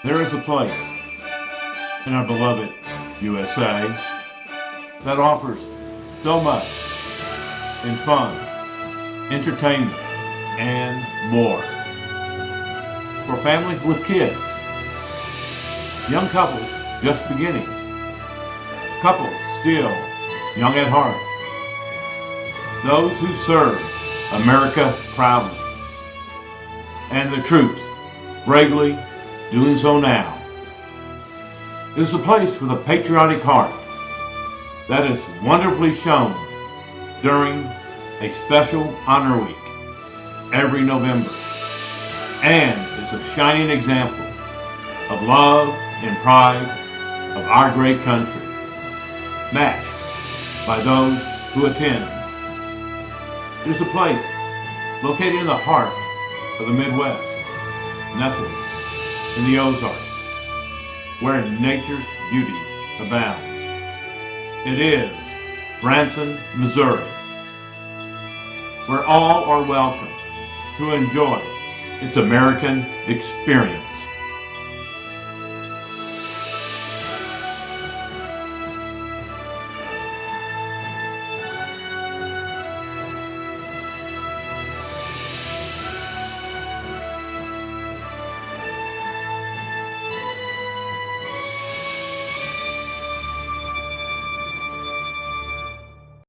There is a place in our beloved USA that offers so much in fun, entertainment, and more. For families with kids, young couples just beginning, couples still young at heart, those who serve America proudly, and the troops bravely doing so now. It is a place with a patriotic heart that is wonderfully shown during a special honor week every November, and is a shining example of love and pride of our great country, matched by those who attend. It is a place located in the heart of the Midwest, nestled in the Ozarks, where nature's beauty abounds. It is Branson, Missouri, where all are welcome to enjoy its American experience.